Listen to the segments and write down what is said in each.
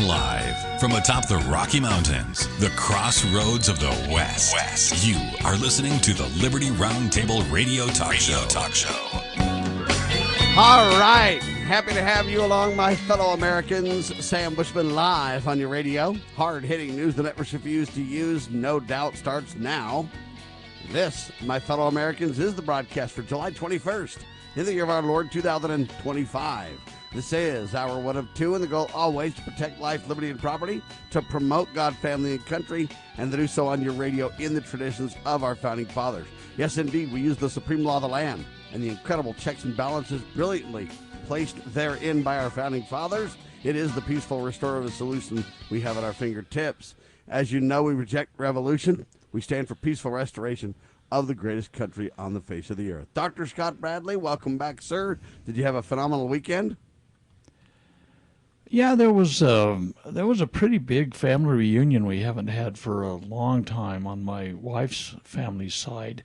live from atop the Rocky Mountains, the crossroads of the West. You are listening to the Liberty Roundtable Radio Talk Show. All right. Happy to have you along, my fellow Americans. Sam Bushman live on your radio. Hard-hitting news the networks refuse to use, no doubt, starts now. This, my fellow Americans, is the broadcast for July 21st in the year of our Lord 2025. This is our one of two, and the goal always to protect life, liberty, and property, to promote God, family, and country, and to do so on your radio in the traditions of our founding fathers. Yes, indeed, we use the supreme law of the land and the incredible checks and balances brilliantly placed therein by our founding fathers. It is the peaceful restorative solution we have at our fingertips. As you know, we reject revolution. We stand for peaceful restoration of the greatest country on the face of the earth. Dr. Scott Bradley, welcome back, sir. Did you have a phenomenal weekend? Yeah, there was a pretty big family reunion we haven't had for a long time on my wife's family side.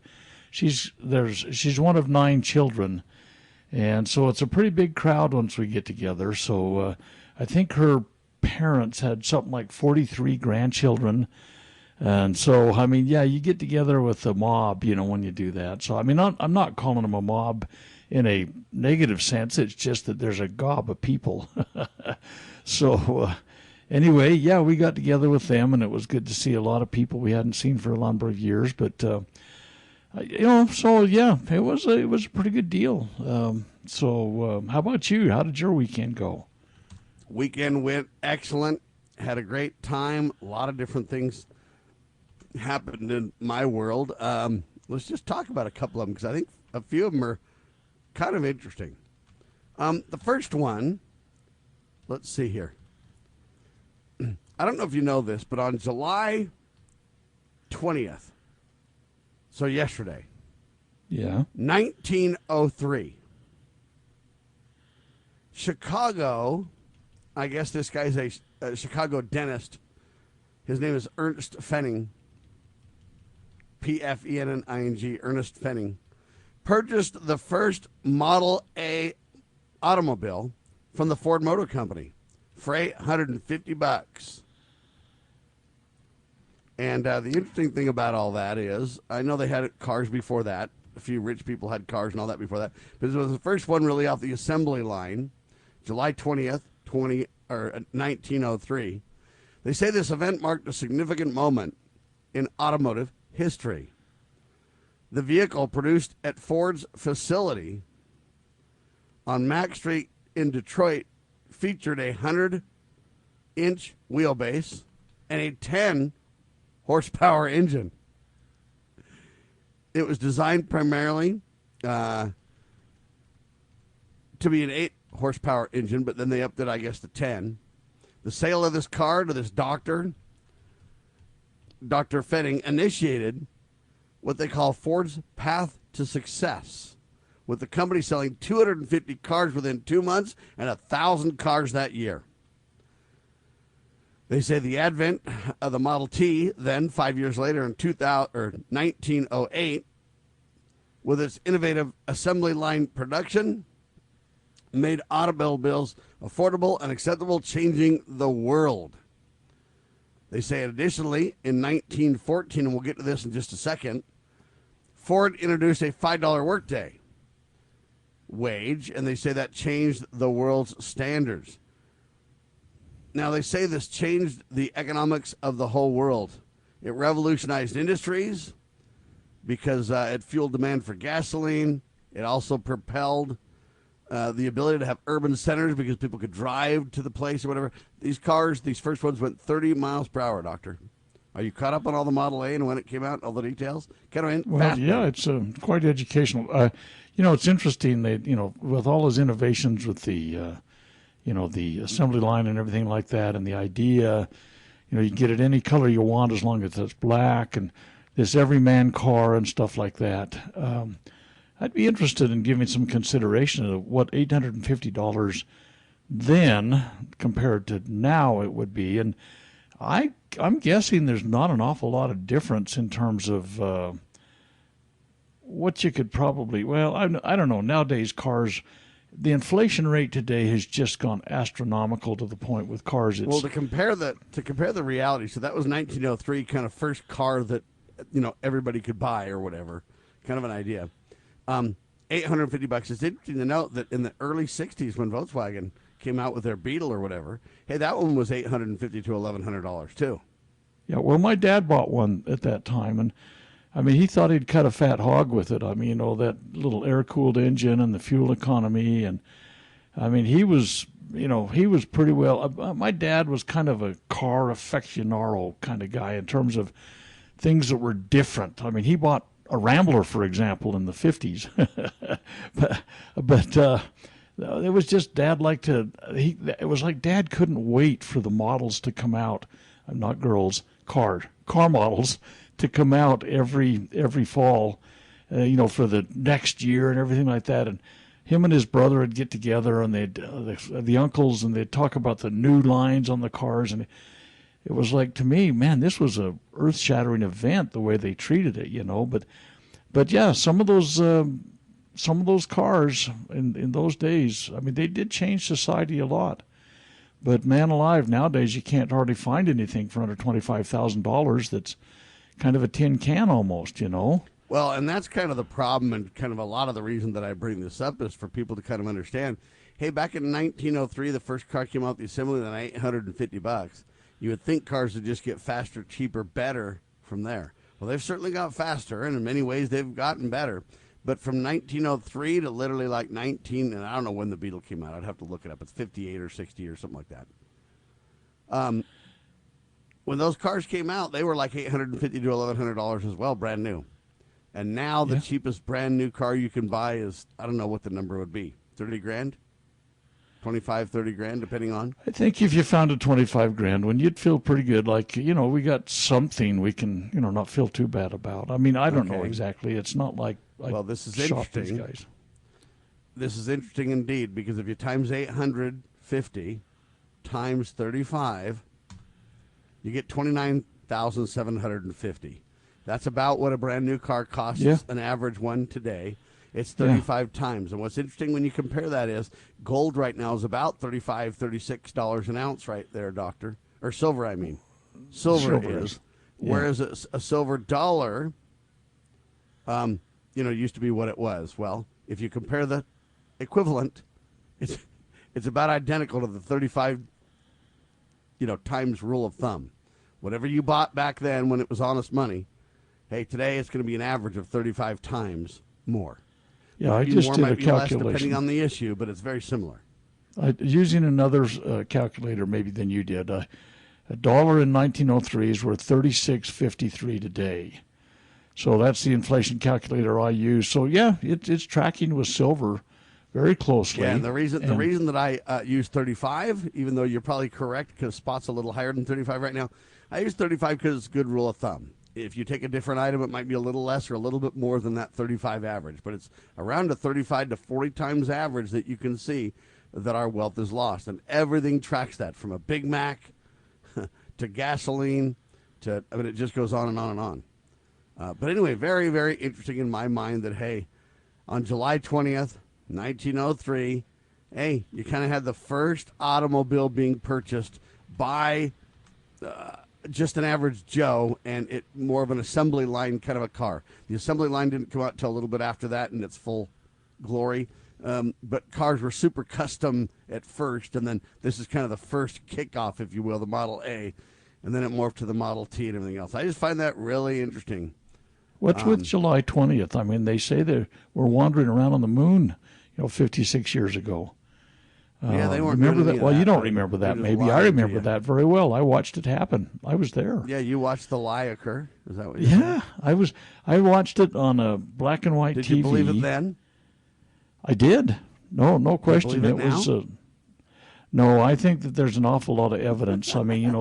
She's one of 9 children, and so it's a pretty big crowd once we get together. So I think her parents had something like 43 grandchildren, and so I mean, yeah, you get together with a mob, when you do that. So I mean, I'm not calling them a mob in a negative sense. It's just that there's a gob of people. So anyway, yeah, we got together with them, and it was good to see a lot of people we hadn't seen for a number of years. But so yeah, it was a pretty good deal. So how about you? How did your weekend go? Weekend went excellent. Had a great time. A lot of different things happened in my world. Let's just talk about a couple of them, because I think a few of them are kind of interesting. The first one, let's see here. I don't know if you know this, but on July 20th, so yesterday, 1903, Chicago, I guess this guy's a Chicago dentist. His name is Ernest Fenning, P-F-E-N-N-I-N-G, Ernest Fenning, purchased the first Model A automobile from the Ford Motor Company for $850. And the interesting thing about all that is, I know they had cars before that. A few rich people had cars and all that before that. But it was the first one really off the assembly line, July 20th, 1903. They say this event marked a significant moment in automotive history. The vehicle, produced at Ford's facility on Mack Street in Detroit, featured a 100-inch wheelbase and a 10-horsepower engine. It was designed primarily to be an 8-horsepower engine, but then they upped it, I guess, to 10. The sale of this car to this doctor, Dr. Fenning, initiated what they call Ford's path to success, with the company selling 250 cars within 2 months and 1,000 cars that year. They say the advent of the Model T, then 5 years later in 1908, with its innovative assembly line production, made automobiles affordable and acceptable, changing the world. They say additionally, in 1914, and we'll get to this in just a second, Ford introduced a $5 workday wage, and they say that changed the world's standards. Now, they say this changed the economics of the whole world. It revolutionized industries because it fueled demand for gasoline. It also propelled the ability to have urban centers because people could drive to the place or whatever. These cars, these first ones, went 30 miles per hour, Doctor. Are you caught up on all the Model A and when it came out, all the details? Well, yeah, it's quite educational. It's interesting that, with all his innovations with the, the assembly line and everything like that, and the idea, you can get it any color you want as long as it's black, and this everyman car and stuff like that. I'd be interested in giving some consideration of what $850 then compared to now it would be. And I'm guessing there's not an awful lot of difference in terms of what you could probably, I don't know. Nowadays, cars the inflation rate today has just gone astronomical to the point with cars. It's, well, to compare the reality, so that was 1903, kind of first car that everybody could buy or whatever, kind of an idea. $850. It's interesting to note that in the early 60s when Volkswagen came out with their Beetle or whatever, hey, that one was $850 to $1,100 too. Yeah, well, my dad bought one at that time, and I mean, he thought he'd cut a fat hog with it. I mean, that little air-cooled engine and the fuel economy, and I mean, he was pretty well. My dad was kind of a car aficionado kind of guy in terms of things that were different. I mean, he bought a Rambler, for example, in the 50s, but it was just Dad liked to. It was like Dad couldn't wait for the models to come out. Not girls, car models to come out every fall, for the next year and everything like that. And him and his brother would get together, and they'd the uncles, and they'd talk about the new lines on the cars. And it was like, to me, man, this was a earth-shattering event the way they treated it, But yeah, some of those cars in those days, I mean, they did change society a lot. But man alive, nowadays you can't hardly find anything for under $25,000 that's kind of a tin can almost, Well, and that's kind of the problem, and kind of a lot of the reason that I bring this up is for people to kind of understand, hey, back in 1903, the first car came out the assembly line at $850. You would think cars would just get faster, cheaper, better from there. Well, they've certainly got faster, and in many ways they've gotten better. But from 1903 to literally like and I don't know when the Beetle came out. I'd have to look it up. It's 58 or 60 or something like that. When those cars came out, they were like $850 to $1,100 as well, brand new. And now the cheapest brand new car you can buy is, I don't know what the number would be, 30 grand? 25, 30 grand, depending on? I think if you found a 25 grand one, you'd feel pretty good. Like, we got something we can, not feel too bad about. I mean, I don't know exactly. It's not like well, this is interesting. Guys. This is interesting indeed, because if you times 850 times 35, you get 29,750. That's about what a brand new car costs an average one today. It's 35 times. And what's interesting when you compare that is gold right now is about $35, $36 an ounce right there, doctor. Or silver, I mean. Silver is. Yeah. Whereas a silver dollar, used to be what it was. Well, if you compare the equivalent, it's about identical to the 35, times rule of thumb. Whatever you bought back then when it was honest money, hey, today it's going to be an average of 35 times more. Yeah, I just did a calculation. Less depending on the issue, but it's very similar. Using another calculator maybe than you did, a dollar in 1903 is worth $36.53 today. So that's the inflation calculator I use. So yeah, it's tracking with silver very closely. Yeah, and the reason that I use 35, even though you're probably correct because spot's a little higher than 35 right now, I use 35 because it's a good rule of thumb. If you take a different item, it might be a little less or a little bit more than that 35 average. But it's around a 35 to 40 times average that you can see that our wealth is lost. And everything tracks that, from a Big Mac to gasoline to, it just goes on and on and on. But anyway, very, very interesting in my mind that, hey, on July 20th, 1903, hey, you kind of had the first automobile being purchased by just an average Joe, and it more of an assembly line kind of a car. The assembly line didn't come out till a little bit after that in its full glory, but cars were super custom at first, and then this is kind of the first kickoff, if you will, the Model A, and then it morphed to the Model T and everything else. I just find that really interesting. What's with July 20th? I mean, they say they were wandering around on the moon, 56 years ago. Yeah, they weren't. Remember that? Well, you don't remember that. Maybe I remember that very well. I watched it happen. I was there. Yeah, you watched the lie occur. Is that what? Yeah, I watched it on a black and white TV. Did you believe it then? I did. No question. It was. No, I think that there's an awful lot of evidence. I mean,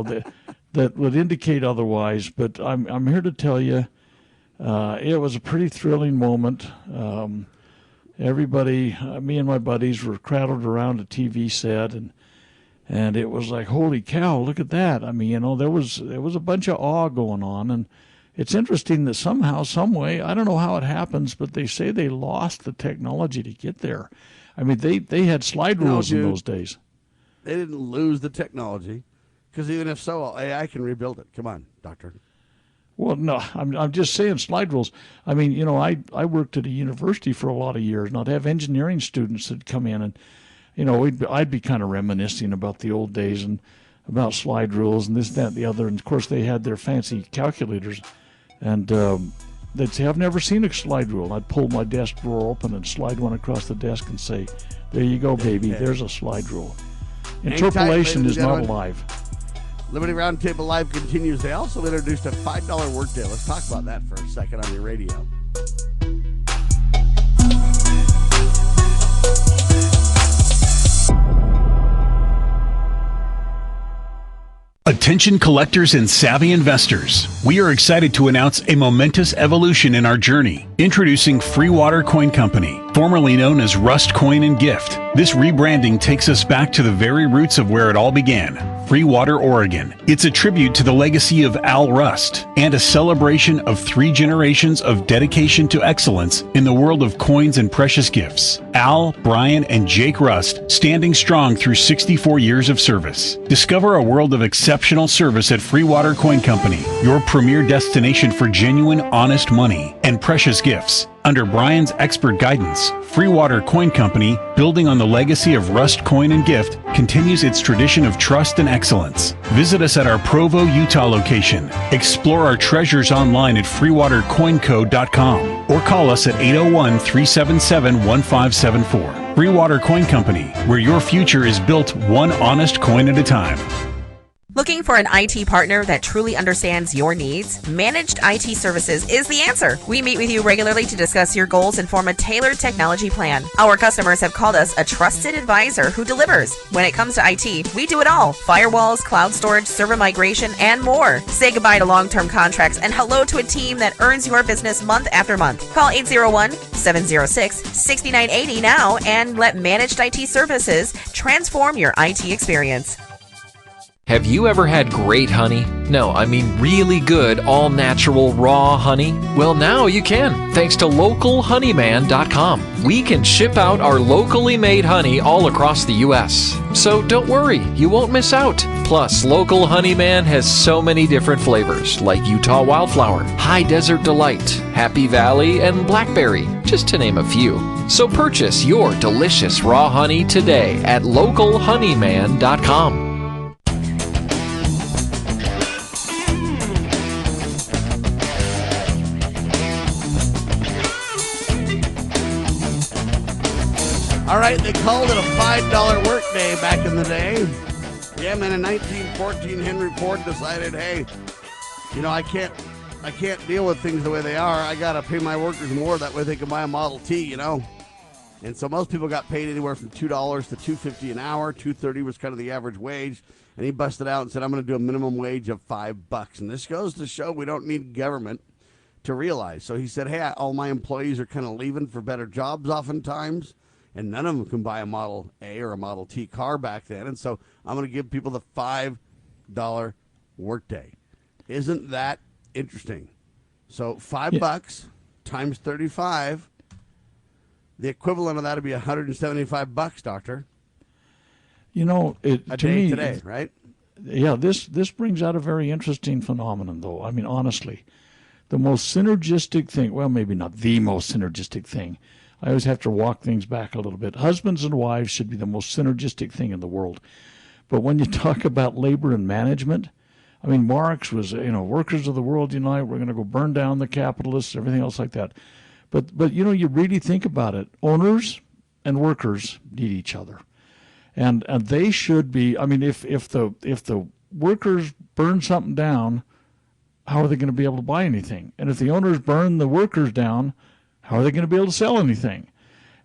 that would indicate otherwise. But I'm here to tell you, it was a pretty thrilling moment. Everybody, me and my buddies were crowded around a TV set, and it was like, holy cow, look at that. I mean, there was a bunch of awe going on, and it's interesting that somehow, some way, I don't know how it happens, but they say they lost the technology to get there. I mean, they had slide rules in those days. They didn't lose the technology, because even if so, AI can rebuild it. Come on, doctor. Well, no, I'm just saying slide rules. I mean, you know, I worked at a university for a lot of years, and I'd have engineering students that come in, and you know, I'd be kind of reminiscing about the old days and about slide rules and this, that, and the other. And of course, they had their fancy calculators, and they'd say, "I've never seen a slide rule." And I'd pull my desk drawer open and slide one across the desk and say, "There you go, baby. There's a slide rule." Interpolation is not alive. Liberty Roundtable Live continues. They also introduced a $5 workday. Let's talk about that for a second on your radio. Attention collectors and savvy investors. We are excited to announce a momentous evolution in our journey. Introducing Free Water Coin Company, formerly known as Rust Coin and Gift. This rebranding takes us back to the very roots of where it all began, Free Water, Oregon. It's a tribute to the legacy of Al Rust and a celebration of 3 generations of dedication to excellence in the world of coins and precious gifts. Al, Brian, and Jake Rust standing strong through 64 years of service. Discover a world of exceptional service at Free Water Coin Company, your premier destination for genuine, honest money and precious gifts. Under Brian's expert guidance, Free Water Coin Company, building on the legacy of Rust Coin and Gift, continues its tradition of trust and excellence. Visit us at our Provo, Utah location. Explore our treasures online at freewatercoinco.com or call us at 801-377-1574. Free Water Coin Company, where your future is built one honest coin at a time. Looking for an IT partner that truly understands your needs? Managed IT Services is the answer. We meet with you regularly to discuss your goals and form a tailored technology plan. Our customers have called us a trusted advisor who delivers. When it comes to IT, we do it all. Firewalls, cloud storage, server migration, and more. Say goodbye to long-term contracts and hello to a team that earns your business month after month. Call 801-706-6980 now and let Managed IT Services transform your IT experience. Have you ever had great honey? No, I mean really good, all-natural, raw honey? Well, now you can, thanks to localhoneyman.com. We can ship out our locally made honey all across the U.S. So don't worry, you won't miss out. Plus, Local Honeyman has so many different flavors, like Utah Wildflower, High Desert Delight, Happy Valley, and Blackberry, just to name a few. So purchase your delicious raw honey today at localhoneyman.com. All right, they called it a $5 workday back in the day. Yeah, man, in 1914, Henry Ford decided, hey, you know, I can't deal with things the way they are. I got to pay my workers more. That way they can buy a Model T, you know. And so most people got paid anywhere from $2 to $2.50 an hour. $2.30 was kind of the average wage. And he busted out and said, I'm going to do a minimum wage of $5. And this goes to show we don't need government to realize. So he said, hey, all my employees are kind of leaving for better jobs oftentimes. And none of them can buy a Model A or a Model T car back then. And so I'm going to give people the $5 workday. Isn't that interesting? So $5 times 35, the equivalent of that would be $175, doctor. You know, a day today, right? Yeah, this brings out a very interesting phenomenon, though. I mean, honestly, the most synergistic thing, well, maybe not the most synergistic thing. I always have to walk things back a little bit. Husbands and wives should be the most synergistic thing in the world. But when you talk about labor and management, I mean, Marx was, workers of the world unite. We're going to go burn down the capitalists, everything else like that. But you really think about it. Owners and workers need each other, and they should be. I mean, if the workers burn something down, how are they going to be able to buy anything? And if the owners burn the workers down, how are they going to be able to sell anything?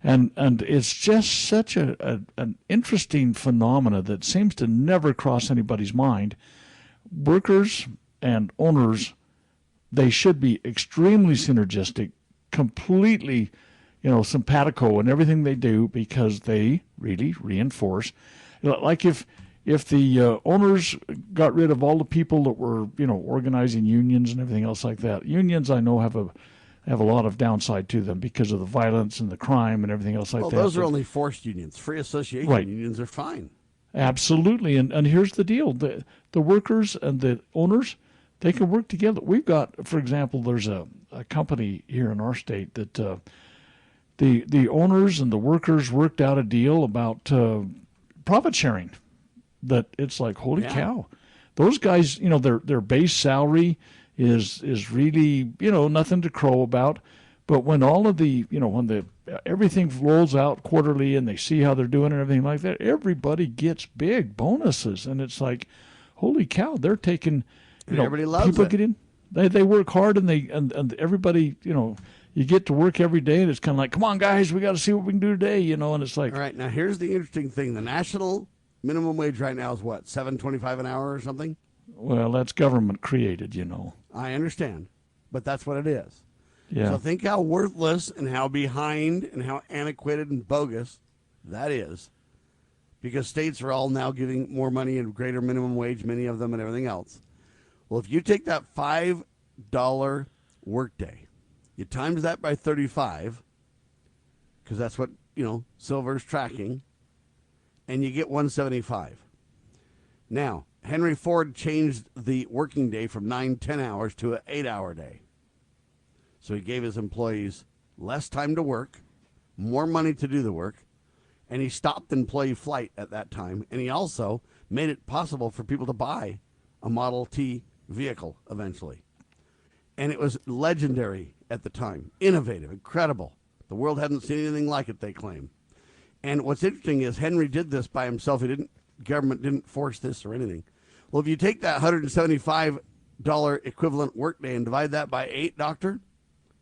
And it's just such an interesting phenomena that seems to never cross anybody's mind. Workers and owners, they should be extremely synergistic, completely, simpatico in everything they do, because they really reinforce. Like if the owners got rid of all the people that were, organizing unions and everything else like that. Unions, I know, have a have a lot of downside to them because of the violence and the crime and everything else like that. Well, those are only forced unions. Free association unions are fine. Absolutely. And here's the deal. The workers and the owners, they can work together. We've got, for example, there's a company here in our state that the owners and the workers worked out a deal about profit sharing. That it's like, holy cow. Those guys, their base salary is really, nothing to crow about. But when all of the, everything rolls out quarterly and they see how they're doing and everything like that, everybody gets big bonuses. And it's like, holy cow, they're taking, everybody loves people it. Get in. They work hard and everybody, you get to work every day and it's kind of like, come on, guys, we got to see what we can do today, and it's like. All right, now here's the interesting thing. The national minimum wage right now is what, $7.25 an hour or something? Well, that's government created, I understand, but that's what it is. Yeah. So think how worthless and how behind and how antiquated and bogus that is, because states are all now giving more money and greater minimum wage, many of them, and everything else. Well, if you take that $5 workday, you times that by 35, because that's what, Silver's tracking, and you get 175. Now, Henry Ford changed the working day from 9-10 hours to an 8-hour day. So he gave his employees less time to work, more money to do the work, and he stopped employee flight at that time. And he also made it possible for people to buy a Model T vehicle eventually. And it was legendary at the time, innovative, incredible. The world hadn't seen anything like it, they claim. And what's interesting is Henry did this by himself. Government didn't force this or anything. Well, if you take that $175 equivalent workday and divide that by 8, doctor,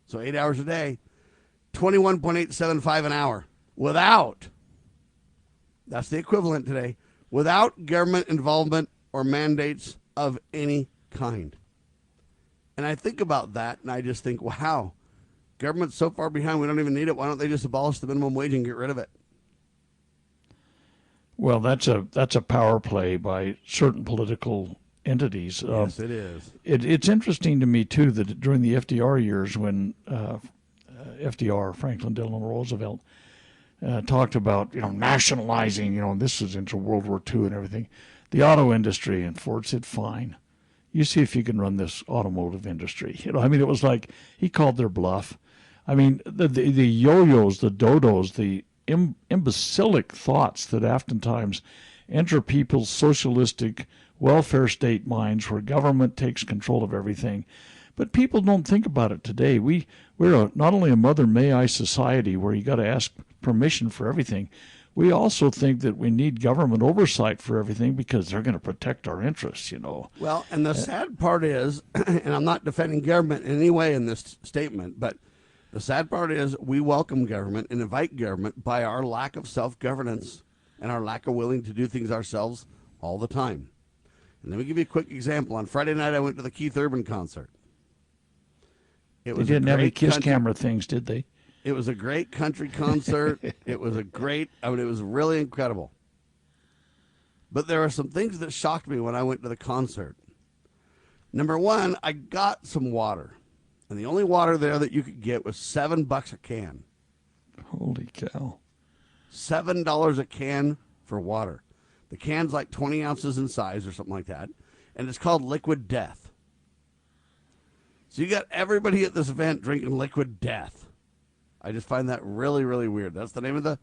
so 8 hours a day, 21.875 an hour that's the equivalent today, without government involvement or mandates of any kind. And I think about that and I just think, wow, government's so far behind we don't even need it. Why don't they just abolish the minimum wage and get rid of it? Well, that's a power play by certain political entities. Yes, it is. It's interesting to me, too, that during the FDR years when FDR, Franklin Delano Roosevelt, talked about, nationalizing, this is into World War II and everything, the auto industry, and Ford said, fine. You see if you can run this automotive industry. It was like he called their bluff. The yo-yos, the dodos, the imbecilic thoughts that oftentimes enter people's socialistic welfare state minds where government takes control of everything. But people don't think about it today. We're not only a mother may I society where you got to ask permission for everything, we also think that we need government oversight for everything because they're going to protect our interests, Well, and the sad part is, and I'm not defending government in any way in this statement, but the sad part is we welcome government and invite government by our lack of self-governance and our lack of willing to do things ourselves all the time. And let me give you a quick example. On Friday night, I went to the Keith Urban concert. They didn't have any kiss camera things, did they? It was a great country concert. It was it was really incredible. But there are some things that shocked me when I went to the concert. Number one, I got some water. And the only water there that you could get was $7 a can. Holy cow. $7 a can for water. The can's like 20 ounces in size or something like that. And it's called Liquid Death. So you got everybody at this event drinking Liquid Death. I just find that really, really weird. That's the name of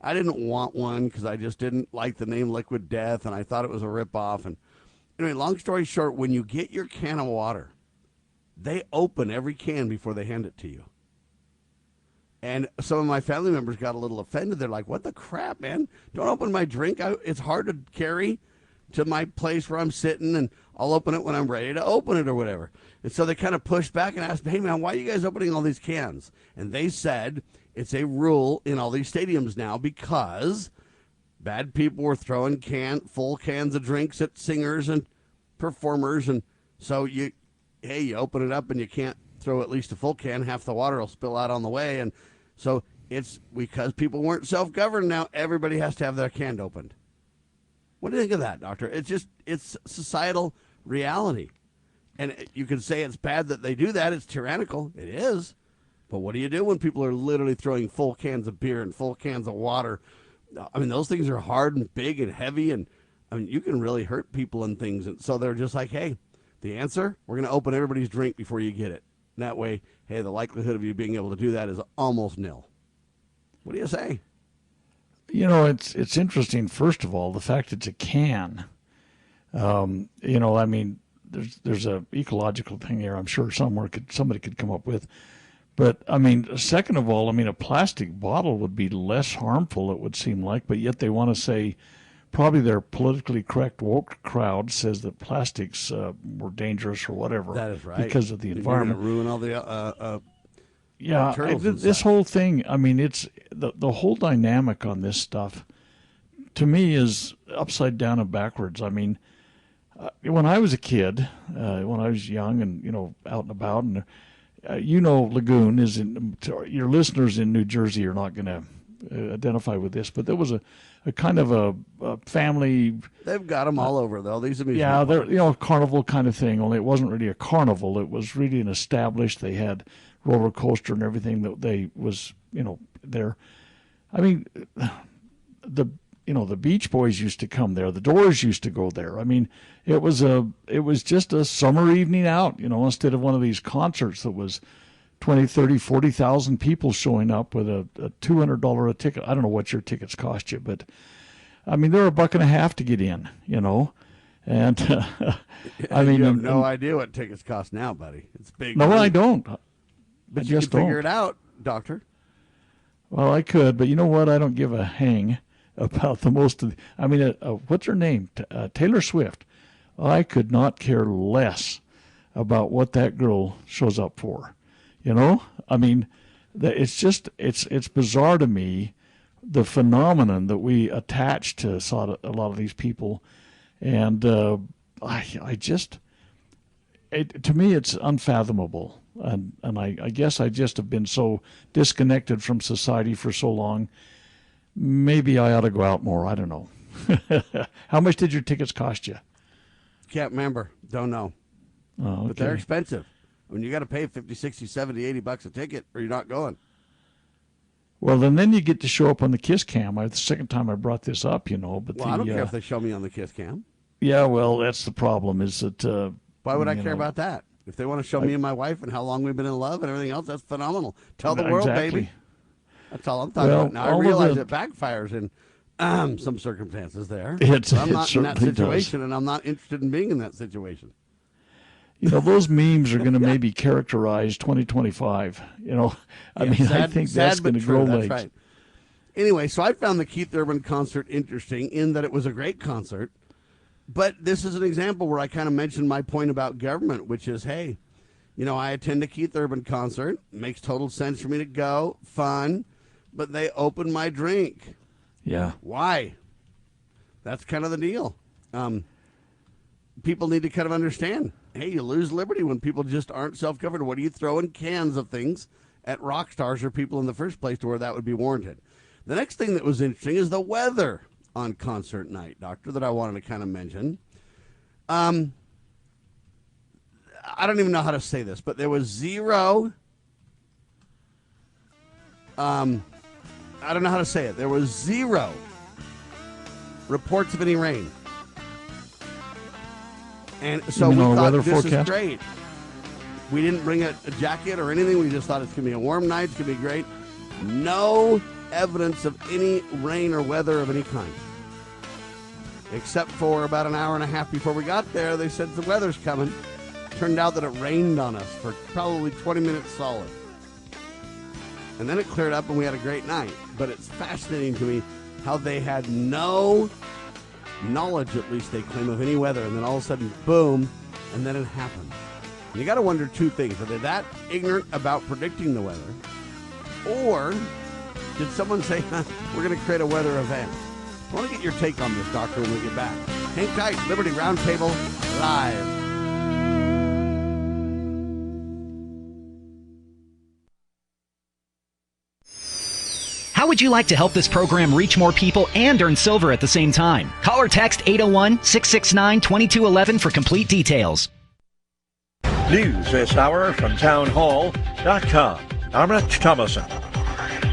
I didn't want one because I just didn't like the name Liquid Death, and I thought it was a ripoff. And anyway, long story short, when you get your can of water, they open every can before they hand it to you. And some of my family members got a little offended. They're like, what the crap, man? Don't open my drink. It's hard to carry to my place where I'm sitting, and I'll open it when I'm ready to open it or whatever. And so they kind of pushed back and asked, hey, man, why are you guys opening all these cans? And they said it's a rule in all these stadiums now because bad people were throwing full cans of drinks at singers and performers. And so you open it up and you can't throw at least a full can. Half the water will spill out on the way. And so it's because people weren't self-governed. Now everybody has to have their can opened. What do you think of that, Doctor? It's societal reality. And you can say it's bad that they do that. It's tyrannical. It is. But what do you do when people are literally throwing full cans of beer and full cans of water? I mean, those things are hard and big and heavy, and I mean, you can really hurt people and things. And so they're just like, hey, the answer, we're going to open everybody's drink before you get it. And that way, hey, the likelihood of you being able to do that is almost nil. What do you say? You know, it's interesting, first of all, the fact it's a can. You know, I mean, there's a ecological thing here I'm sure somebody could come up with. But, I mean, second of all, I mean, a plastic bottle would be less harmful, it would seem like, but yet they want to say, probably their politically correct woke crowd says that plastics were dangerous or whatever. That is right. Because of the environment. Ruin all the this whole thing, I mean, it's the whole dynamic on this stuff, to me, is upside down and backwards. I mean, when I was a kid, when I was young and, you know, out and about, and you know, Lagoon is your listeners in New Jersey are not going to identify with this, but there was a kind of a family. They've got them all over, though. These amusement yeah, they're, parks. you know, a carnival kind of thing, only it wasn't really a carnival. It was really an established, they had roller coaster and everything that they was, you know, there. I mean, the Beach Boys used to come there. The Doors used to go there. I mean, it was just a summer evening out, you know, instead of one of these concerts that was 20, 30, 40,000 people showing up with a $200 a ticket. I don't know what your tickets cost you, but I mean, they're $1.50 to get in, you know, and I mean, you have no idea what tickets cost now, buddy. It's big. No, I don't. But I you just can figure don't. it out, Doctor. Well, I could, but you know what? I don't give a hang about the most of the, I mean, what's her name? Taylor Swift. I could not care less about what that girl shows up for. You know? I mean, it's just, it's bizarre to me, the phenomenon that we attach to a lot of these people. And I just, to me, it's unfathomable. And I guess I just have been so disconnected from society for so long. Maybe I ought to go out more. I don't know. How much did your tickets cost you? Can't remember. Don't know. Oh, okay. But they're expensive. I mean, you got to pay 50, 60, 70, 80 bucks a ticket or you're not going. Well, then you get to show up on the Kiss Cam. The second time I brought this up, you know. But well, I don't care if they show me on the Kiss Cam. Yeah, well, that's the problem is that... Why would I care about that? If they want to show me and my wife and how long we've been in love and everything else, that's phenomenal. Tell the world, baby. That's all I'm talking about. Now, I realize it backfires in some circumstances there. I'm not in that situation, and I'm not interested in being in that situation. You know, those memes are going to maybe characterize 2025. You know, I think that's going to grow legs. That's right. Anyway, so I found the Keith Urban concert interesting in that it was a great concert. But this is an example where I kind of mentioned my point about government, which is, hey, you know, I attend a Keith Urban concert. Makes total sense for me to go. Fun. But they open my drink. Yeah. Why? That's kind of the deal. People need to kind of understand, hey, you lose liberty when people just aren't self-governed. What are you throwing cans of things at rock stars or people in the first place to where that would be warranted? The next thing that was interesting is the weather on concert night, Doctor, that I wanted to kind of mention. I don't even know how to say this, but there was zero... I don't know how to say it. There was zero reports of any rain. And so we thought this is great. We didn't bring a jacket or anything. We just thought it's going to be a warm night. It's going to be great. No evidence of any rain or weather of any kind. Except for about an hour and a half before we got there, they said the weather's coming. Turned out that it rained on us for probably 20 minutes solid. And then it cleared up and we had a great night. But it's fascinating to me how they had no knowledge, at least they claim, of any weather. And then all of a sudden, boom, and then it happened. And you got to wonder two things. Are they that ignorant about predicting the weather? Or did someone say, we're going to create a weather event? I want to get your take on this, Doctor, when we get back. Hang tight. Liberty Roundtable live. How would you like to help this program reach more people and earn silver at the same time? Call or text 801-669-2211 for complete details. News this hour from townhall.com. Amrit Thomason.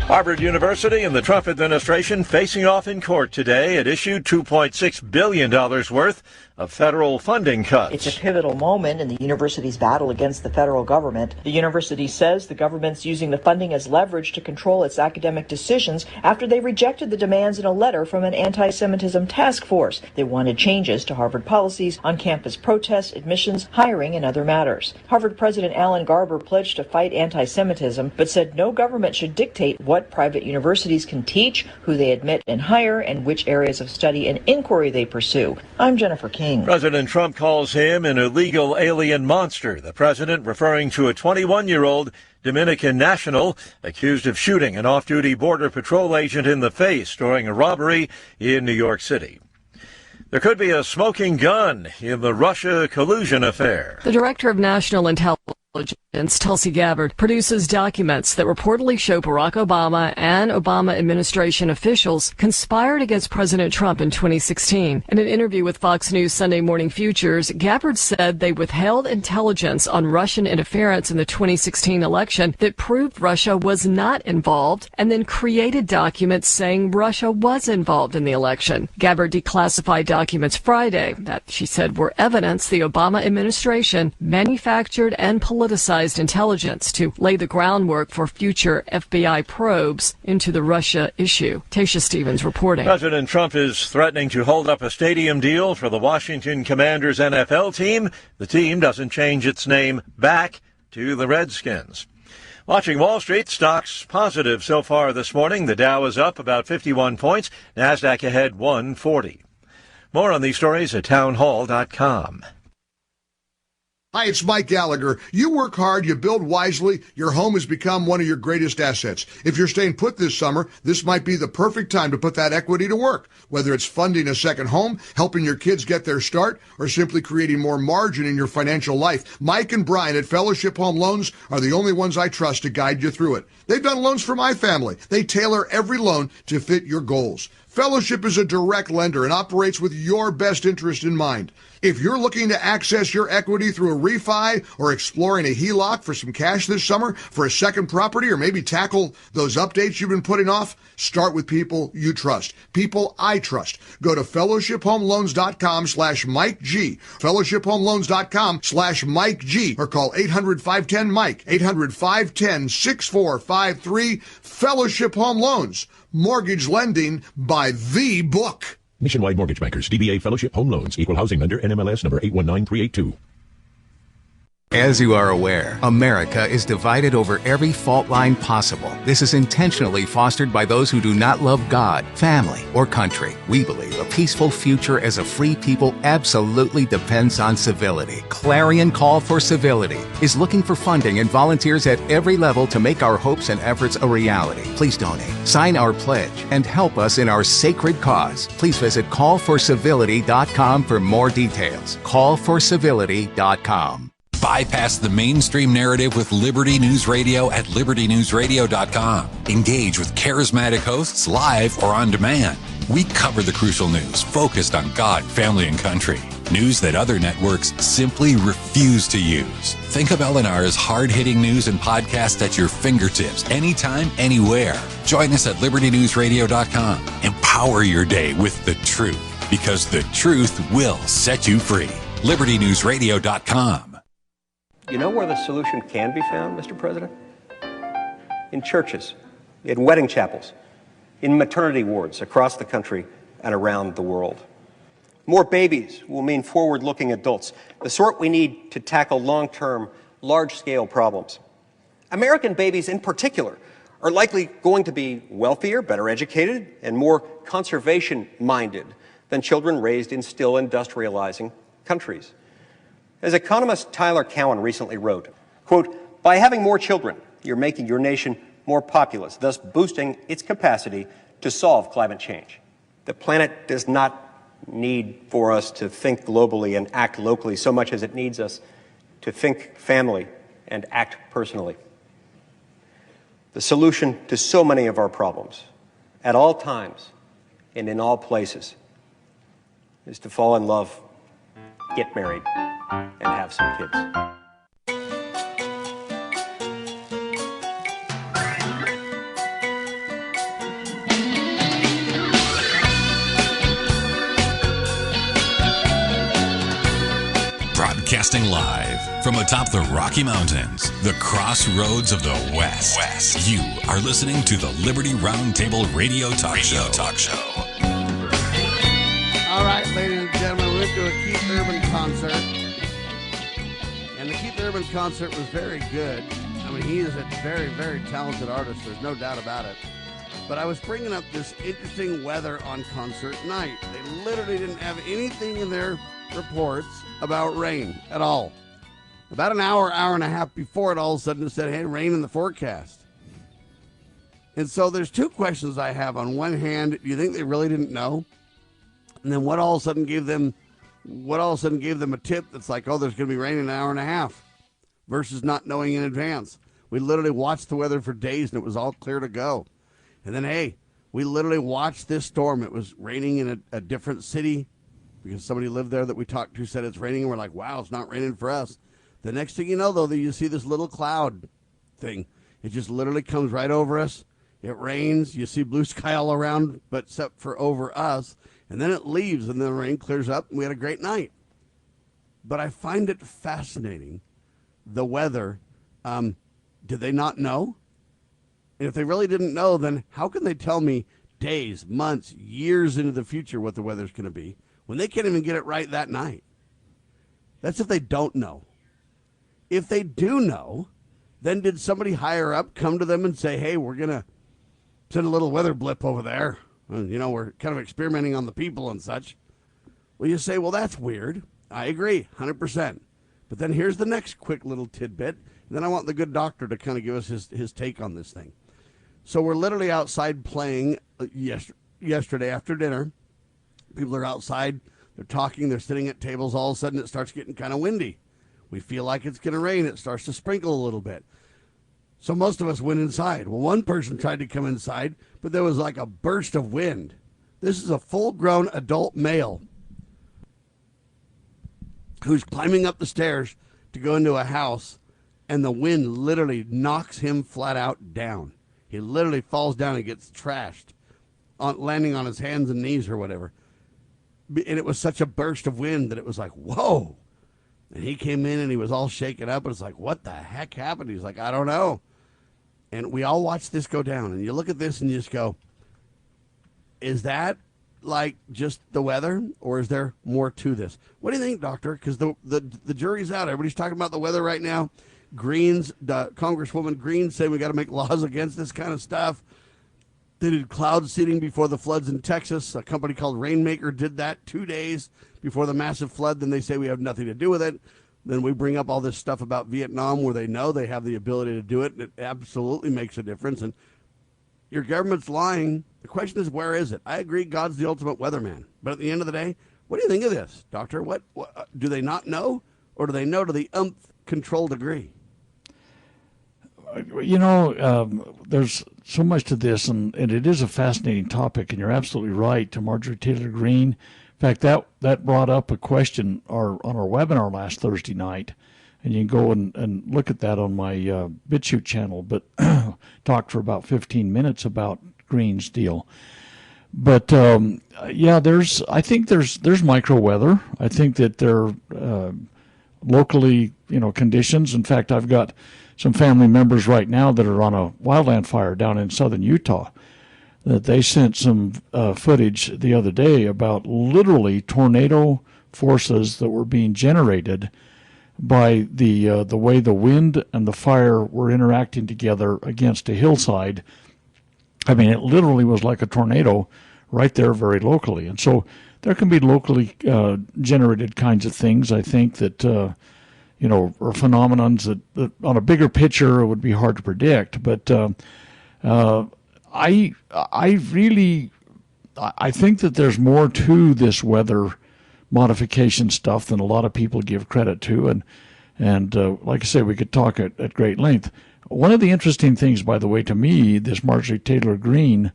Harvard University and the Trump administration facing off in court today. It issued $2.6 billion worth of federal funding cuts. It's a pivotal moment in the university's battle against the federal government. The university says the government's using the funding as leverage to control its academic decisions after they rejected the demands in a letter from an anti-Semitism task force. They wanted changes to Harvard policies on campus protests, admissions, hiring, and other matters. Harvard President Alan Garber pledged to fight anti-Semitism, but said no government should dictate what private universities can teach, who they admit and hire, and which areas of study and inquiry they pursue. I'm Jennifer King. President Trump calls him an illegal alien monster. The president referring to a 21-year-old Dominican national accused of shooting an off-duty Border Patrol agent in the face during a robbery in New York City. There could be a smoking gun in the Russia collusion affair. The director of national intelligence, Tulsi Gabbard, produces documents that reportedly show Barack Obama and Obama administration officials conspired against President Trump in 2016. In an interview with Fox News Sunday Morning Futures, Gabbard said they withheld intelligence on Russian interference in the 2016 election that proved Russia was not involved, and then created documents saying Russia was involved in the election. Gabbard declassified documents Friday that she said were evidence the Obama administration manufactured and politicized intelligence to lay the groundwork for future FBI probes into the Russia issue. Tasha Stevens reporting. President Trump is threatening to hold up a stadium deal for the Washington Commanders NFL team. The team doesn't change its name back to the Redskins. Watching Wall Street, stocks positive so far this morning. The Dow is up about 51 points. NASDAQ ahead 140. More on these stories at townhall.com. Hi, it's Mike Gallagher. You work hard, you build wisely, your home has become one of your greatest assets. If you're staying put this summer, this might be the perfect time to put that equity to work. Whether it's funding a second home, helping your kids get their start, or simply creating more margin in your financial life, Mike and Brian at Fellowship Home Loans are the only ones I trust to guide you through it. They've done loans for my family. They tailor every loan to fit your goals. Fellowship is a direct lender and operates with your best interest in mind. If you're looking to access your equity through a refi or exploring a HELOC for some cash this summer for a second property, or maybe tackle those updates you've been putting off, start with people you trust. People I trust. Go to fellowshiphomeloans.com/Mike G. fellowshiphomeloans.com/Mike G. or call 800-510-MIKE. 800-510-6453. Fellowship Home Loans. Mortgage lending by the book. Nationwide Mortgage Bankers, DBA Fellowship Home Loans, Equal Housing Lender, NMLS number 819382. As you are aware, America is divided over every fault line possible. This is intentionally fostered by those who do not love God, family, or country. We believe a peaceful future as a free people absolutely depends on civility. Clarion Call for Civility is looking for funding and volunteers at every level to make our hopes and efforts a reality. Please donate, sign our pledge, and help us in our sacred cause. Please visit callforcivility.com for more details. Callforcivility.com. Bypass the mainstream narrative with Liberty News Radio at libertynewsradio.com. Engage with charismatic hosts live or on demand. We cover the crucial news focused on God, family, and country. News that other networks simply refuse to use. Think of LNR's hard-hitting news and podcasts at your fingertips, anytime, anywhere. Join us at libertynewsradio.com. Empower your day with the truth, because the truth will set you free. libertynewsradio.com. You know where the solution can be found, Mr. President? In churches, in wedding chapels, in maternity wards across the country and around the world. More babies will mean forward-looking adults, the sort we need to tackle long-term, large-scale problems. American babies in particular are likely going to be wealthier, better educated, and more conservation-minded than children raised in still industrializing countries. As economist Tyler Cowen recently wrote, quote, "By having more children, you're making your nation more populous, thus boosting its capacity to solve climate change. The planet does not need for us to think globally and act locally so much as it needs us to think family and act personally. The solution to so many of our problems, at all times and in all places, is to fall in love, get married, and have some kids." Broadcasting live from atop the Rocky Mountains, the crossroads of the West. You are listening to the Liberty Roundtable Radio Talk Show. All right, ladies and gentlemen, we went to a Keith Urban concert. And the Keith Urban concert was very good. I mean, he is a very, very talented artist. There's no doubt about it. But I was bringing up this interesting weather on concert night. They literally didn't have anything in their reports about rain at all. About an hour and a half before it, all of a sudden it said, hey, rain in the forecast. And so there's two questions I have. On one hand, do you think they really didn't know? And then what all of a sudden gave them a tip that's like, oh, there's going to be rain in an hour and a half versus not knowing in advance? We literally watched the weather for days and it was all clear to go. And then, hey, we literally watched this storm. It was raining in a different city because somebody lived there that we talked to said it's raining. And we're like, wow, it's not raining for us. The next thing you know, though, that you see this little cloud thing. It just literally comes right over us. It rains. You see blue sky all around, but except for over us. And then it leaves and the rain clears up and we had a great night. But I find it fascinating, the weather. Did they not know? And if they really didn't know, then how can they tell me days, months, years into the future what the weather's going to be when they can't even get it right that night? That's if they don't know. If they do know, then did somebody higher up come to them and say, hey, we're going to send a little weather blip over there. You know, we're kind of experimenting on the people and such. Well, you say, well, that's weird. I agree, 100%. But then here's the next quick little tidbit. And then I want the good doctor to kind of give us his take on this thing. So we're literally outside playing yesterday after dinner. People are outside. They're talking. They're sitting at tables. All of a sudden, it starts getting kind of windy. We feel like it's going to rain. It starts to sprinkle a little bit. So most of us went inside. Well, one person tried to come inside, but there was like a burst of wind. This is a full-grown adult male who's climbing up the stairs to go into a house, and the wind literally knocks him flat out down. He literally falls down and gets trashed, landing on his hands and knees or whatever. And it was such a burst of wind that it was like, whoa. And he came in and he was all shaken up. And it's like, what the heck happened? He's like, I don't know. And we all watched this go down. And you look at this and you just go, is that like just the weather, or is there more to this? What do you think, doctor? Because the jury's out. Everybody's talking about the weather right now. Congresswoman Green saying we got to make laws against this kind of stuff. They did cloud seeding before the floods in Texas. A company called Rainmaker did that 2 days before the massive flood. Then they say we have nothing to do with it. Then we bring up all this stuff about Vietnam where they know they have the ability to do it. And it absolutely makes a difference. And your government's lying. The question is, where is it? I agree God's the ultimate weatherman. But at the end of the day, what do you think of this, doctor? What do they not know? Or do they know to the control degree? You know, there's so much to this, and it is a fascinating topic, and you're absolutely right, to Marjorie Taylor Greene. In fact, that brought up a question on our webinar last Thursday night, and you can go and look at that on my BitChute channel, but talked for about 15 minutes about Greene's deal. But, yeah, I think there's micro weather. I think that there are locally, conditions. In fact, I've got some family members right now that are on a wildland fire down in southern Utah, that they sent some footage the other day about literally tornado forces that were being generated by the way the wind and the fire were interacting together against a hillside. I mean, it literally was like a tornado right there very locally. And so there can be locally generated kinds of things, I think, that or phenomenons that on a bigger picture it would be hard to predict. But I think that there's more to this weather modification stuff than a lot of people give credit to. And like I say, we could talk at great length. One of the interesting things, by the way, to me, this Marjorie Taylor Greene,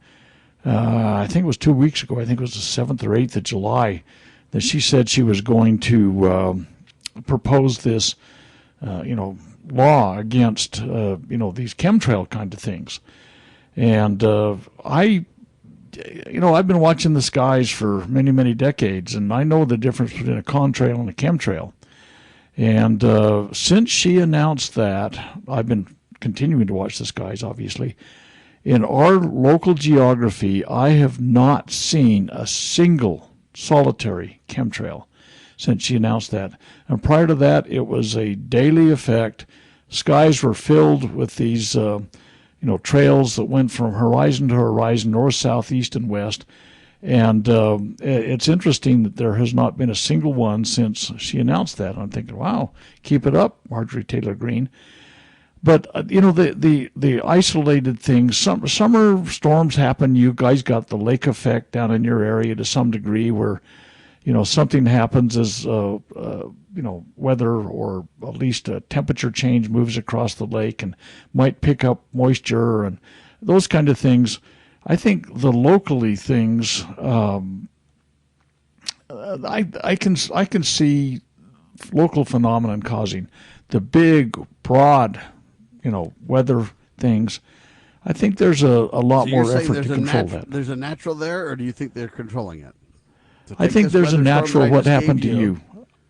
I think it was 2 weeks ago, I think it was the 7th or 8th of July, that she said she was going to propose this, law against, these chemtrail kind of things. And I've been watching the skies for many, many decades, and I know the difference between a contrail and a chemtrail. And since she announced that, I've been continuing to watch the skies, obviously. In our local geography, I have not seen a single solitary chemtrail since she announced that. And prior to that, it was a daily effect. Skies were filled with these trails that went from horizon to horizon, north, south, east, and west. And it's interesting that there has not been a single one since she announced that. I'm thinking, wow, keep it up, Marjorie Taylor Greene. But, the isolated things, summer storms happen. You guys got the lake effect down in your area to some degree where, something happens as, weather or at least a temperature change moves across the lake and might pick up moisture and those kind of things. I think the locally things, I can see local phenomenon causing the big, broad, weather things. I think there's a lot more effort to control that. There's a natural there, or do you think they're controlling it? I think there's a natural what happened to you.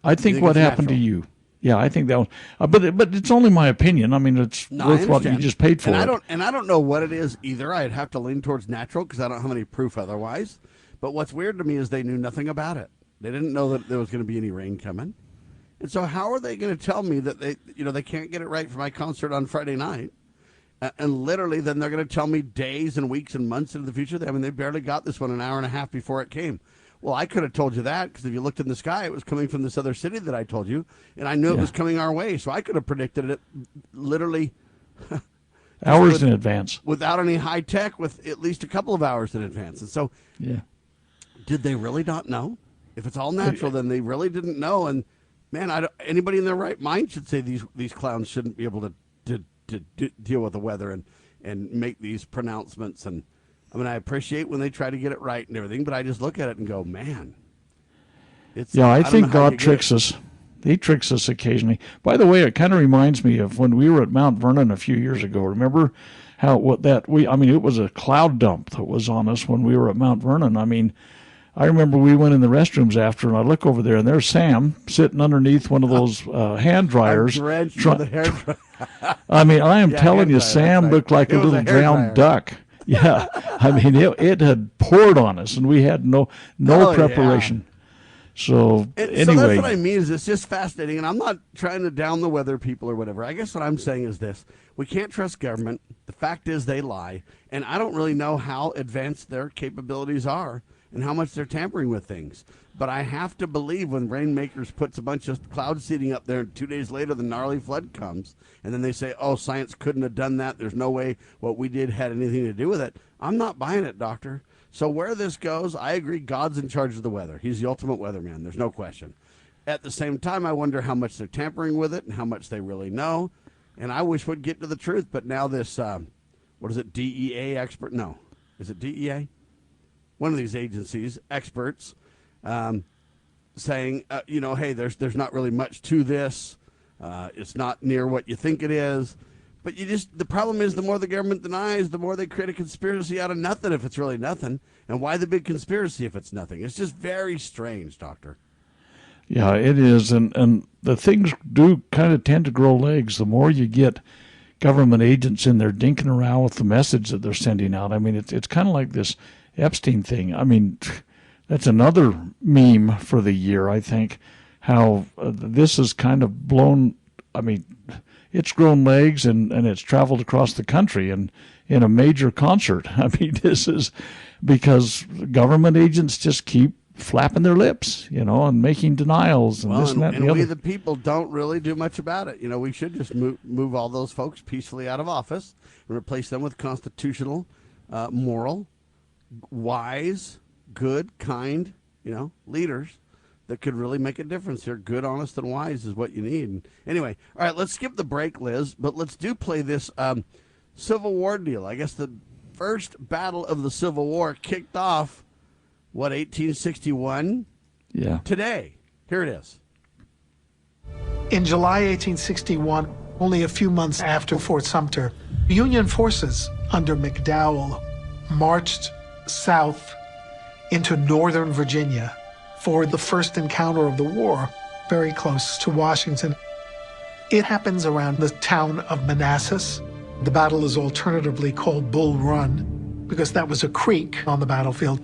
I think what happened to you. Yeah, I think that was, but it's only my opinion. I mean, it's worth what you just paid for. And I don't know what it is either. I'd have to lean towards natural because I don't have any proof otherwise. But what's weird to me is they knew nothing about it. They didn't know that there was going to be any rain coming. And so how are they going to tell me that they can't get it right for my concert on Friday night? And literally then they're going to tell me days and weeks and months into the future. I mean, they barely got this one an hour and a half before it came. Well, I could have told you that because if you looked in the sky, it was coming from this other city that I told you, and I knew it was coming our way. So I could have predicted it literally hours in advance without any high tech, with at least a couple of hours in advance. And so, did they really not know? If it's all natural, then they really didn't know. And man, anybody in their right mind should say these clowns shouldn't be able to deal with the weather and make these pronouncements. And I mean, I appreciate when they try to get it right and everything, but I just look at it and go, man. I think God tricks us. He tricks us occasionally. By the way, it kind of reminds me of when we were at Mount Vernon a few years ago. Remember it was a cloud dump that was on us when we were at Mount Vernon. I mean, I remember we went in the restrooms after, and I look over there, and there's Sam sitting underneath one of those hand dryers. The hair dryer. I mean, I am telling you, Sam looked like a little drowned duck. Yeah, I mean, it had poured on us, and we had no preparation. So anyway. So that's what I mean, is it's just fascinating, and I'm not trying to down the weather people or whatever. I guess what I'm saying is this. We can't trust government. The fact is they lie, and I don't really know how advanced their capabilities are and how much they're tampering with things. But I have to believe when Rainmakers puts a bunch of cloud seeding up there, 2 days later the gnarly flood comes, and then they say, oh, science couldn't have done that. There's no way what we did had anything to do with it. I'm not buying it, doctor. So where this goes, I agree, God's in charge of the weather. He's the ultimate weatherman. There's no question. At the same time, I wonder how much they're tampering with it and how much they really know. And I wish we'd get to the truth. But now this, what is it, DEA expert? No. Is it DEA? One of these agencies, experts, saying, hey, there's not really much to this. It's not near what you think it is. But the problem is the more the government denies, the more they create a conspiracy out of nothing if it's really nothing. And why the big conspiracy if it's nothing? It's just very strange, Doctor. Yeah, it is. And the things do kind of tend to grow legs. The more you get government agents in there dinking around with the message that they're sending out. I mean, it's kind of like this Epstein thing. I mean, that's another meme for the year, I think, how this is kind of blown. I mean, it's grown legs and it's traveled across the country and in a major concert. I mean, this is because government agents just keep flapping their lips, and making denials and this and that and the other. We, the people, don't really do much about it. We should just move all those folks peacefully out of office and replace them with constitutional, moral, wise, good, kind, leaders that could really make a difference here. Good, honest, and wise is what you need. And anyway, all right, let's skip the break, Liz, but let's play this Civil War deal. I guess the first battle of the Civil War kicked off, 1861? Yeah. Today. Here it is. In July 1861, only a few months after Fort Sumter, Union forces under McDowell marched south into northern Virginia for the first encounter of the war very close to Washington. It happens around the town of Manassas. The battle is alternatively called Bull Run because that was a creek on the battlefield.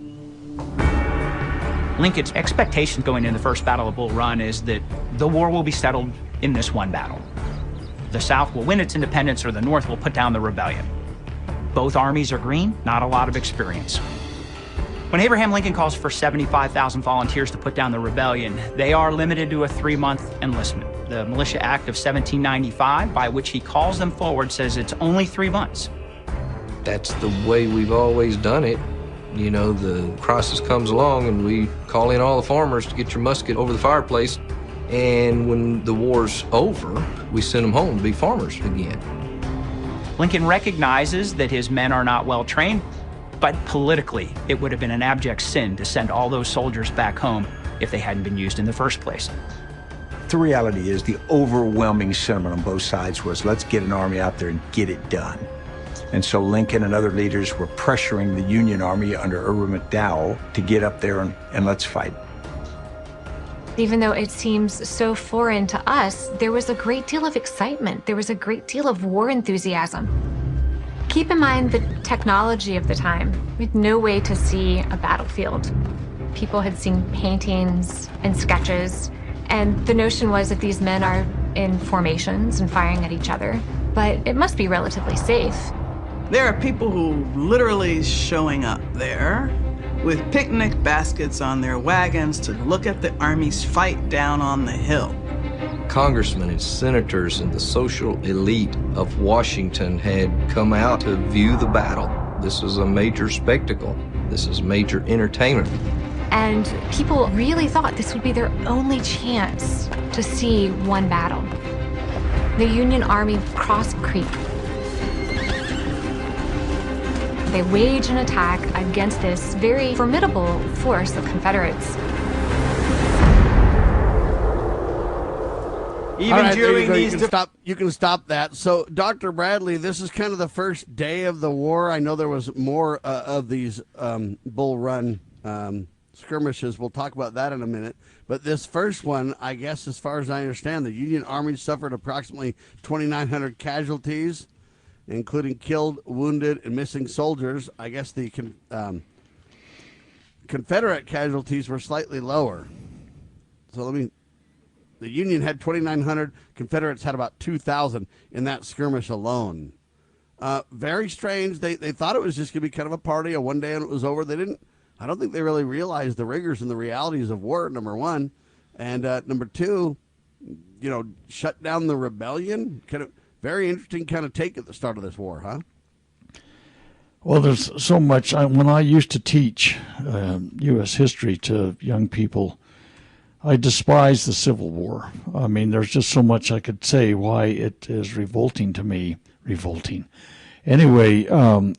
Lincoln's expectation going into the first Battle of Bull Run is that the war will be settled in this one battle. The South will win its independence or the North will put down the rebellion. Both armies are green, not a lot of experience. When Abraham Lincoln calls for 75,000 volunteers to put down the rebellion, they are limited to a 3-month enlistment. The Militia Act of 1795, by which he calls them forward, says it's only 3 months. That's the way we've always done it. You know, the crisis comes along and we call in all the farmers to get your musket over the fireplace. And when the war's over, we send them home to be farmers again. Lincoln recognizes that his men are not well trained, but politically, it would have been an abject sin to send all those soldiers back home if they hadn't been used in the first place. The reality is the overwhelming sentiment on both sides was, let's get an army out there and get it done. And so Lincoln and other leaders were pressuring the Union Army under Irwin McDowell to get up there and let's fight. Even though it seems so foreign to us, there was a great deal of excitement. There was a great deal of war enthusiasm. Keep in mind the technology of the time. We had no way to see a battlefield. People had seen paintings and sketches, and the notion was that these men are in formations and firing at each other, but it must be relatively safe. There are people who literally showing up there with picnic baskets on their wagons to look at the armies fight down on the hill. Congressmen and senators and the social elite of Washington had come out to view the battle. This was a major spectacle. This is major entertainment. And people really thought this would be their only chance to see one battle. The Union Army crossed the creek. They wage an attack against this very formidable force of Confederates. Even all right, during these, you can stop that. So, Dr. Bradley, this is kind of the first day of the war. I know there was more of these Bull Run skirmishes. We'll talk about that in a minute. But this first one, I guess, as far as I understand, the Union Army suffered approximately 2,900 casualties, including killed, wounded, and missing soldiers. I guess the Confederate casualties were slightly lower. So the Union had 2,900, Confederates had about 2,000 in that skirmish alone. Very strange. They thought it was just going to be kind of a party, a one day and it was over. I don't think they really realized the rigors and the realities of war, number one. And number two, shut down the rebellion. Kind of very interesting kind of take at the start of this war, huh? Well, there's so much. When I used to teach U.S. history to young people, I despise the Civil War. I mean, there's just so much I could say why it is revolting to me. Revolting. Anyway,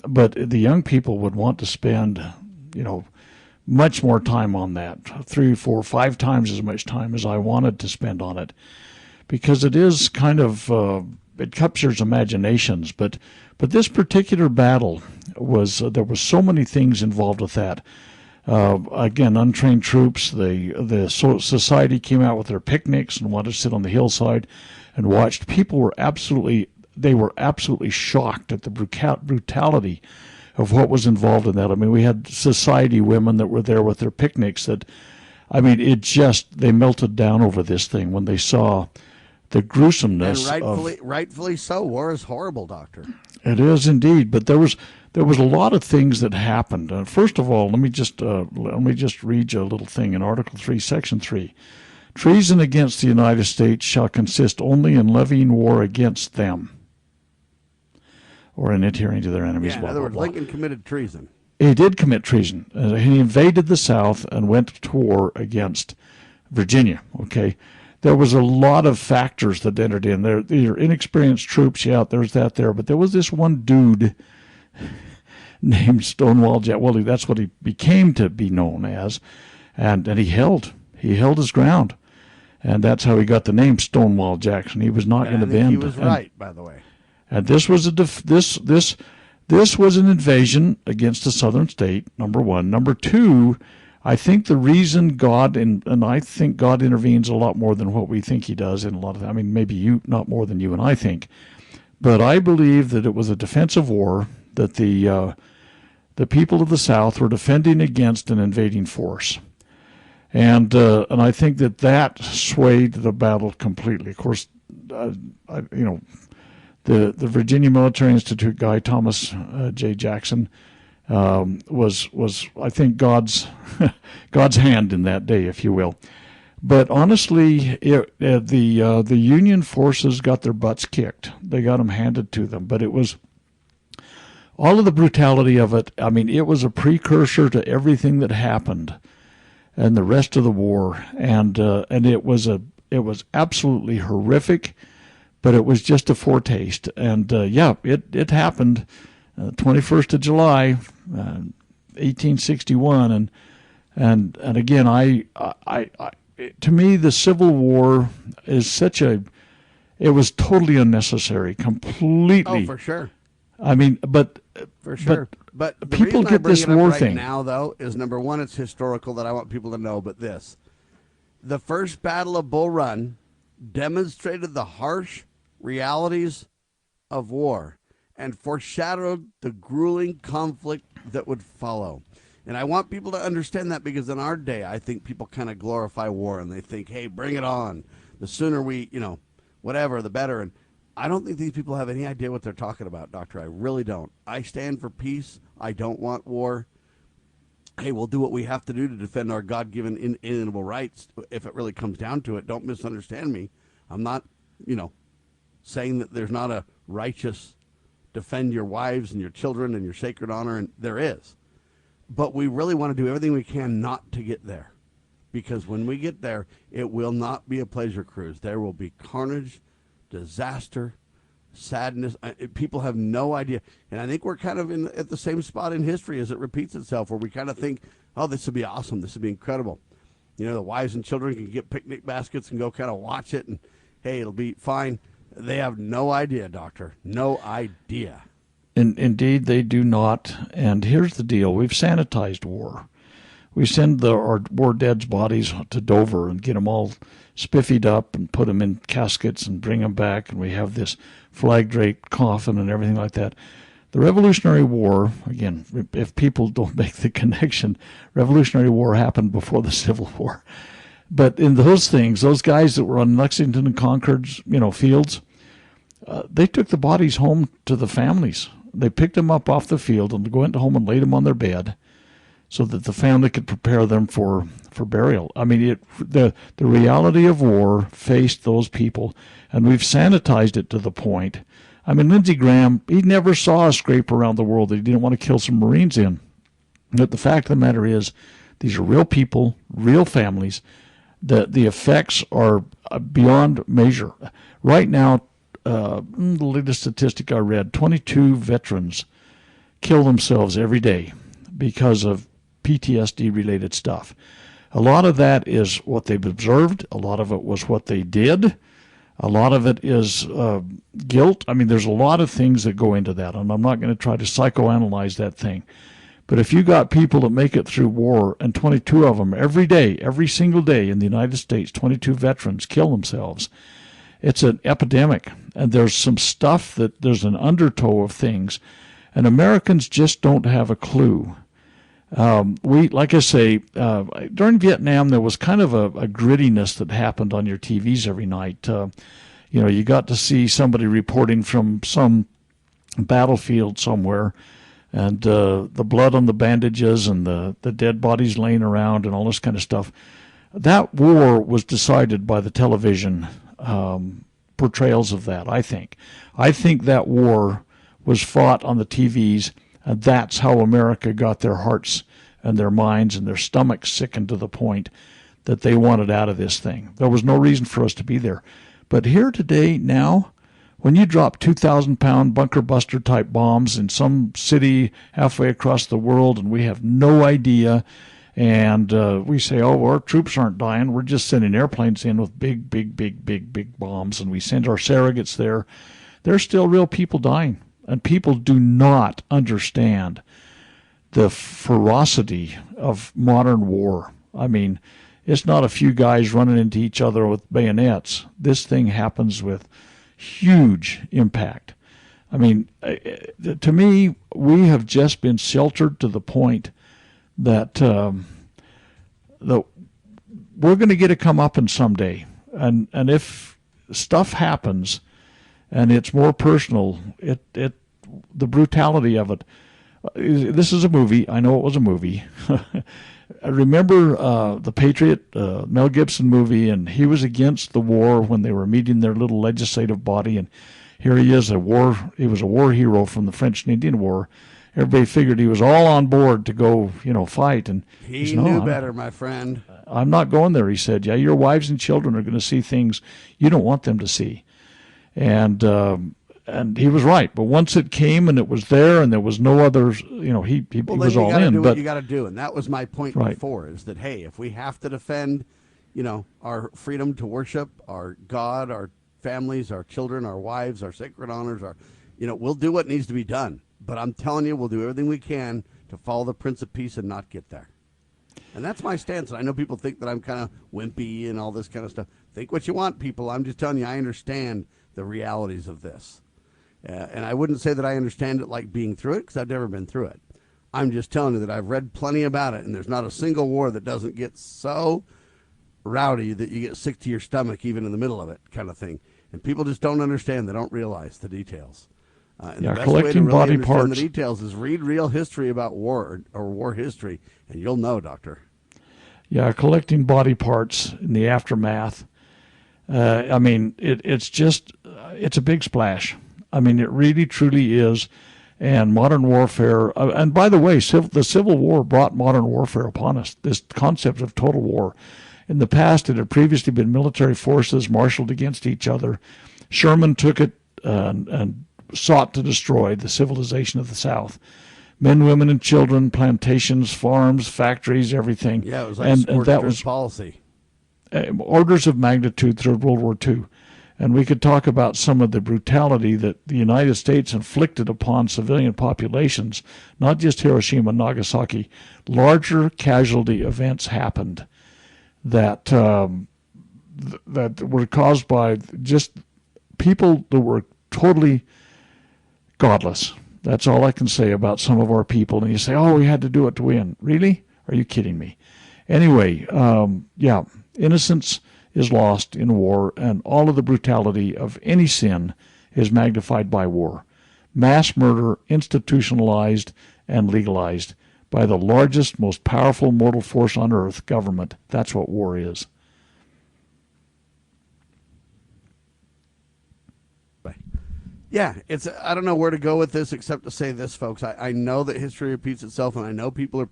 but the young people would want to spend, much more time on that, 3, 4, 5 times as much time as I wanted to spend on it, because it is kind of it captures imaginations. But this particular battle was there were so many things involved with that. Again, untrained troops. The society came out with their picnics and wanted to sit on the hillside and watched. People were absolutely shocked at the brutality of what was involved in that. I mean, we had society women that were there with their picnics that, they melted down over this thing when they saw the gruesomeness. And rightfully so. War is horrible, Doctor. It is indeed, but there was a lot of things that happened. First of all, let me just read you a little thing in Article 3, Section 3. Treason against the United States shall consist only in levying war against them, or in adhering to their enemies. Yeah, in other words, Lincoln committed treason. He did commit treason. He invaded the South and went to war against Virginia. Okay. There was a lot of factors that entered in there. These are inexperienced troops. Yeah, there's that there. But there was this one dude named Stonewall Jackson. Well, that's what he became to be known as. And he held his ground. And that's how he got the name Stonewall Jackson. He was not going to bend. He was right, by the way. And this was this was an invasion against a southern state, number one. Number two, I think the reason God, and I think God intervenes a lot more than what we think he does in a lot of, I mean, maybe not more than you and I think, but I believe that it was a defensive war, that the people of the South were defending against an invading force. And I think that swayed the battle completely. Of course, the Virginia Military Institute guy, Thomas J. Jackson, was I think God's hand in that day, if you will. But honestly, the Union forces got their butts kicked. They got them handed to them. But it was all of the brutality of it. I mean, it was a precursor to everything that happened and the rest of the war. And it was absolutely horrific. But it was just a foretaste. And it happened 21st of July, 1861. And again, I to me, the Civil War is it was totally unnecessary, completely. Oh, for sure. I mean, but for sure. But the people reason get this war right thing now, though, is number one, it's historical that I want people to know. But the first Battle of Bull Run demonstrated the harsh realities of war and foreshadowed the grueling conflict that would follow. And I want people to understand that, because in our day, I think people kind of glorify war and they think, hey, bring it on. The sooner we, whatever, the better. And I don't think these people have any idea what they're talking about, Doctor. I really don't. I stand for peace. I don't want war. Hey, we'll do what we have to do to defend our God-given inalienable rights if it really comes down to it. Don't misunderstand me. I'm not, saying that there's not a righteous defend your wives and your children and your sacred honor, and there is. But we really want to do everything we can not to get there, because when we get there, it will not be a pleasure cruise. There will be carnage, disaster, sadness. People have no idea. And I think we're kind of at the same spot in history as it repeats itself, where we kind of think, oh, this will be awesome. This will be incredible. The wives and children can get picnic baskets and go kind of watch it, and, hey, it'll be fine. They have no idea, Doctor. No idea. Indeed, they do not. And here's the deal. We've sanitized war. We send our war dead's bodies to Dover and get them all spiffied up and put them in caskets and bring them back. And we have this flag-draped coffin and everything like that. The Revolutionary War, again, if people don't make the connection, Revolutionary War happened before the Civil War. But in those things, those guys that were on Lexington and Concord's, fields, they took the bodies home to the families. They picked them up off the field and went home and laid them on their bed so that the family could prepare them for burial. I mean, the reality of war faced those people, and we've sanitized it to the point. I mean, Lindsey Graham, he never saw a scrape around the world that he didn't want to kill some Marines in. But the fact of the matter is, these are real people, real families. The effects are beyond measure. Right now, the latest statistic I read, 22 veterans kill themselves every day because of PTSD-related stuff. A lot of that is what they've observed. A lot of it was what they did. A lot of it is guilt. I mean, there's a lot of things that go into that, and I'm not going to try to psychoanalyze that thing. But if you got people that make it through war, and 22 of them every day, every single day in the United States, 22 veterans kill themselves, it's an epidemic. And there's some stuff there's an undertow of things, and Americans just don't have a clue. Like I say, during Vietnam, there was kind of a grittiness that happened on your TVs every night. You got to see somebody reporting from some battlefield somewhere, and the blood on the bandages and the dead bodies laying around and all this kind of stuff. That war was decided by the television portrayals of that, I think. I think that war was fought on the TVs, and that's how America got their hearts and their minds and their stomachs sickened to the point that they wanted out of this thing. There was no reason for us to be there. But here today, now, when you drop 2,000-pound bunker buster type bombs in some city halfway across the world, and we have no idea, and we say, oh, our troops aren't dying, we're just sending airplanes in with big bombs, and we send our surrogates there, there's still real people dying. And people do not understand the ferocity of modern war. I mean, it's not a few guys running into each other with bayonets. This thing happens with huge impact. I mean, to me, we have just been sheltered to the point that we're going to get a comeuppance someday. And if stuff happens and it's more personal, the brutality of it. This is a movie. I know it was a movie. I remember The Patriot, Mel Gibson movie, and he was against the war when they were meeting their little legislative body, and here he is, he was a war hero from the French and Indian War. Everybody figured he was all on board to go, fight, and he knew better, my friend. I'm not going there, he said. Yeah, your wives and children are going to see things you don't want them to see. And he was right. But once it came and it was there and there was no others, he was all in. But you got to do, and that was my point before, is that, hey, if we have to defend, our freedom to worship, our God, our families, our children, our wives, our sacred honors, we'll do what needs to be done. But I'm telling you, we'll do everything we can to follow the Prince of Peace and not get there. And that's my stance. And I know people think that I'm kind of wimpy and all this kind of stuff. Think what you want, people. I'm just telling you, I understand the realities of this. And I wouldn't say that I understand it like being through it, because I've never been through it. I'm just telling you that I've read plenty about it, and there's not a single war that doesn't get so rowdy that you get sick to your stomach even in the middle of it, kind of thing. And people just don't understand. They don't realize the details. And the best way to really understand the details is read real history about war or war history, and you'll know, Doctor. Yeah, collecting body parts in the aftermath. It's a big splash. I mean, it really, truly is. And modern warfare, and by the way, the Civil War brought modern warfare upon us, this concept of total war. In the past, it had previously been military forces marshaled against each other. Sherman took it and sought to destroy the civilization of the South. Men, women, and children, plantations, farms, factories, everything. Yeah, it was like and that was policy. Orders of magnitude through World War II. And we could talk about some of the brutality that the United States inflicted upon civilian populations, not just Hiroshima and Nagasaki. Larger casualty events happened that that were caused by just people that were totally godless. That's all I can say about some of our people. And you say, oh, we had to do it to win. Really? Are you kidding me? Anyway, innocence is lost in war, and all of the brutality of any sin is magnified by war. Mass murder institutionalized and legalized by the largest, most powerful mortal force on earth, government. That's what war is. Yeah, I don't know where to go with this except to say this, folks. I know that history repeats itself, and I know people are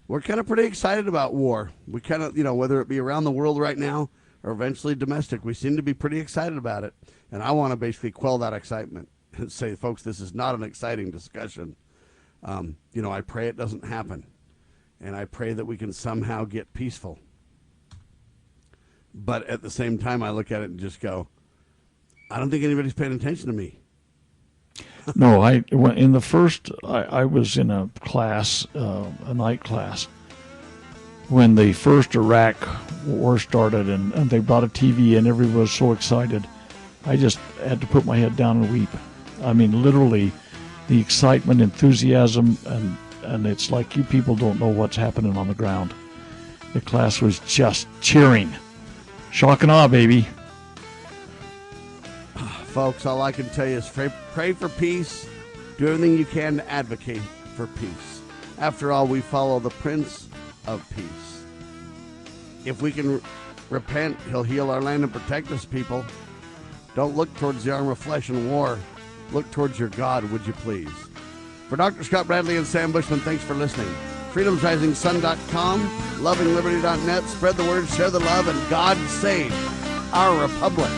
we're kind of pretty excited about war. We kind of, whether it be around the world right now or eventually domestic, we seem to be pretty excited about it. And I want to basically quell that excitement and say, folks, this is not an exciting discussion. I pray it doesn't happen. And I pray that we can somehow get peaceful. But at the same time, I look at it and just go, I don't think anybody's paying attention to me. No, I was in a class, a night class, when the first Iraq war started, and they brought a TV and everyone was so excited. I just had to put my head down and weep. I mean, literally, the excitement, enthusiasm, and it's like you people don't know what's happening on the ground. The class was just cheering. Shock and awe, baby. Folks, all I can tell you is pray for peace. Do everything you can to advocate for peace. After all, we follow the Prince of Peace. If we can repent, he'll heal our land and protect us, people. Don't look towards the arm of flesh and war. Look towards your God, would you please? For Dr. Scott Bradley and Sam Bushman, thanks for listening. freedomsrisingsun.com, lovingliberty.net. Spread the word, share the love, and God save our republic.